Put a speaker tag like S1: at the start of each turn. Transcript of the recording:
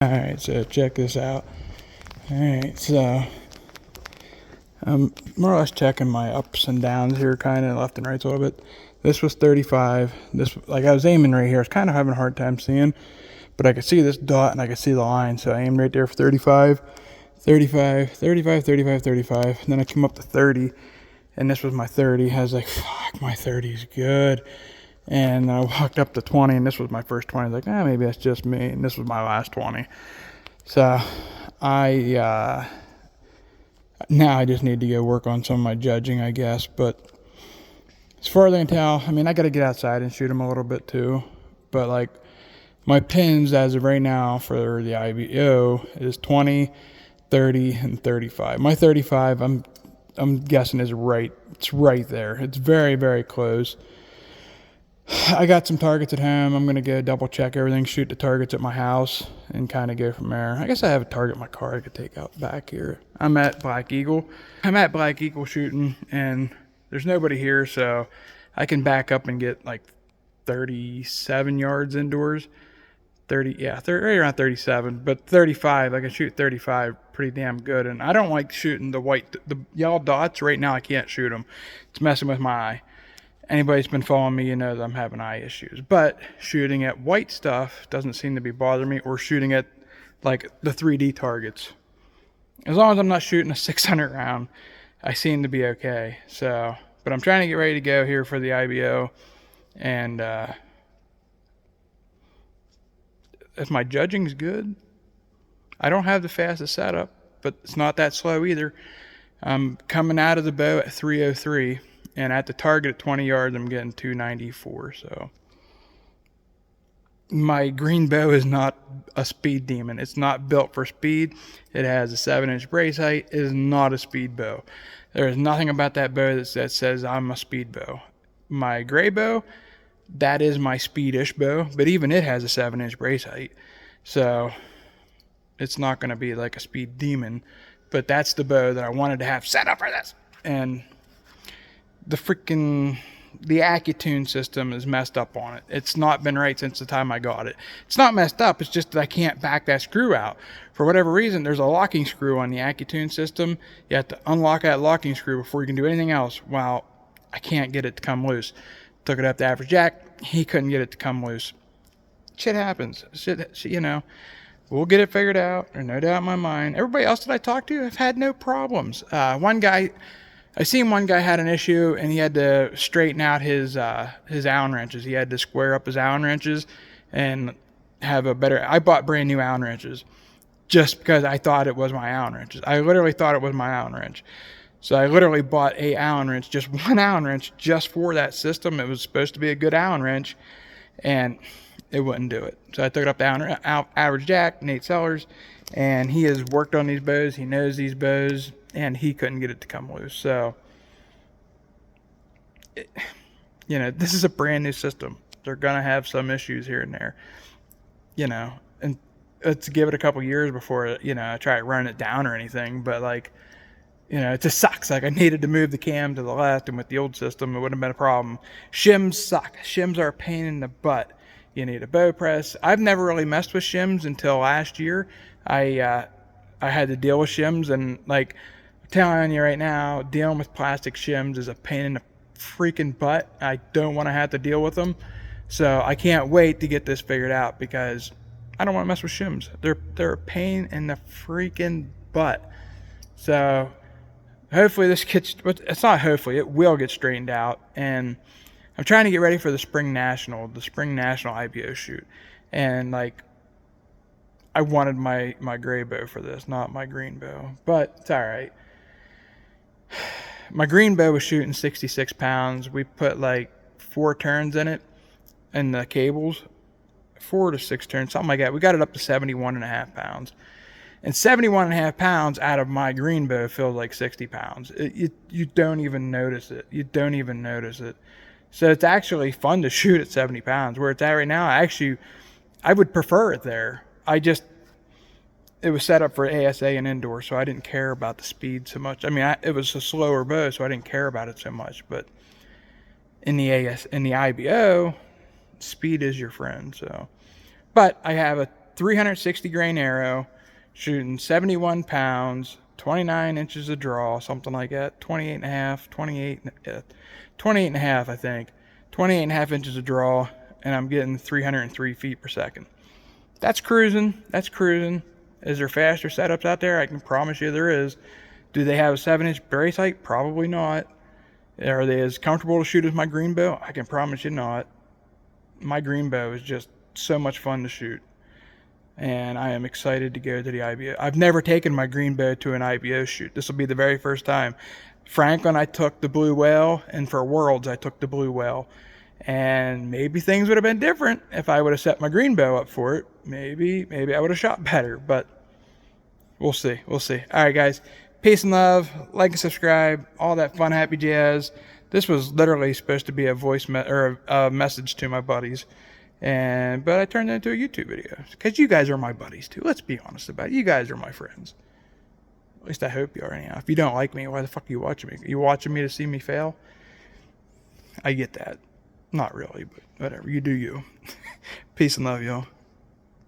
S1: Alright, so check this out. Alright, so I'm more or less checking my ups and downs here, kind of left and right a little bit. This was 35. This, like, I was aiming right here. I was kind of having a hard time seeing, but I could see this dot and I could see the line, so I aimed right there for 35, 35, 35, 35, 35. And then I came up to 30, and this was my 30. I was like, fuck, my 30 is good. And I walked up to 20, and this was my first 20. I was like, maybe that's just me. And this was my last 20. So now I just need to go work on some of my judging, I guess. But as far as I can tell, I mean, I got to get outside and shoot them a little bit too. But like my pins as of right now for the IBO is 20, 30, and 35. My 35, I'm guessing is right. It's right there. It's very, very close. I got some targets at home. I'm going to go double check everything, shoot the targets at my house, and kind of go from there. I guess I have a target in my car I could take out back here. I'm at Black Eagle. Shooting, and there's nobody here, so I can back up and get like 37 yards indoors. 30, right around 37, but 35, I can shoot 35 pretty damn good. And I don't like shooting the yellow dots. Right now I can't shoot them. It's messing with my eye. Anybody's been following me, you know that I'm having eye issues. But shooting at white stuff doesn't seem to be bothering me, or shooting at like the 3D targets. As long as I'm not shooting a 600 round, I seem to be okay. So, but I'm trying to get ready to go here for the IBO. And if my judging's good, I don't have the fastest setup, but it's not that slow either. I'm coming out of the bow at 303. And at the target at 20 yards, I'm getting 294. So my green bow is not a speed demon. It's not built for speed. It has a 7-inch brace height. It is not a speed bow. There is nothing about that bow that says I'm a speed bow. My gray bow, that is my speedish bow, but even it has a 7-inch brace height. So it's not going to be like a speed demon. But that's the bow that I wanted to have set up for this. And the AccuTune system is messed up on it. It's not been right since the time I got it. It's not messed up, it's just that I can't back that screw out. For whatever reason, there's a locking screw on the AccuTune system. You have to unlock that locking screw before you can do anything else. Well, I can't get it to come loose. Took it up to Average Jack, he couldn't get it to come loose. Shit happens. Shit, you know. We'll get it figured out, there's no doubt in my mind. Everybody else that I talked to have had no problems. I seen one guy had an issue, and he had to straighten out his Allen wrenches. He had to square up his Allen wrenches and have a better. I bought brand new Allen wrenches just because I thought it was my Allen wrenches. I literally thought it was my Allen wrench. So I literally bought a Allen wrench, just one Allen wrench, just for that system. It was supposed to be a good Allen wrench, and it wouldn't do it. So I took it up to Average Jack, Nate Sellers, and he has worked on these bows. He knows these bows. And he couldn't get it to come loose. So, this is a brand new system. They're going to have some issues here and there, and let's give it a couple years before, I try running it down or anything. But it just sucks. Like, I needed to move the cam to the left, and with the old system, it wouldn't have been a problem. Shims suck. Shims are a pain in the butt. You need a bow press. I've never really messed with shims until last year. I had to deal with shims, and like, telling you right now, dealing with plastic shims is a pain in the freaking butt. I don't want to have to deal with them. So I can't wait to get this figured out, because I don't want to mess with shims. They're a pain in the freaking butt. So hopefully it will get straightened out. And I'm trying to get ready for the Spring National IBO shoot. And like, I wanted my gray bow for this, not my green bow. But it's all right. My green bow was shooting 66 pounds. We put like 4 turns in it, and the cables, 4 to 6 turns, something like that. We got it up to 71.5 pounds. And 71.5 pounds out of my green bow feels like 60 pounds. You don't even notice it. So it's actually fun to shoot at 70 pounds. Where it's at right now, I would prefer it there. It was set up for ASA and indoor, so I didn't care about the speed so much. I mean, it was a slower bow, so I didn't care about it so much. But in the IBO, speed is your friend. So, but I have a 360 grain arrow, shooting 71 pounds, 29 inches of draw, something like that, 28 and a half, 28 and a half, I think, 28 and a half inches of draw, and I'm getting 303 feet per second. That's cruising. That's cruising. Is there faster setups out there? I can promise you there is. Do they have a 7-inch brace height? Probably not. Are they as comfortable to shoot as my green bow? I can promise you not. My green bow is just so much fun to shoot. And I am excited to go to the IBO. I've never taken my green bow to an IBO shoot. This will be the very first time. Franklin, I took the blue whale, and for Worlds, I took the blue whale. And maybe things would have been different if I would have set my green bow up for it. Maybe I would have shot better, but we'll see. We'll see. All right, guys. Peace and love. Like and subscribe. All that fun, happy jazz. This was literally supposed to be a or a message to my buddies, but I turned it into a YouTube video because you guys are my buddies too. Let's be honest about it. You guys are my friends. At least I hope you are. Anyhow, if you don't like me, why the fuck are you watching me? Are you watching me to see me fail? I get that. Not really, but whatever. You do you. Peace and love, y'all.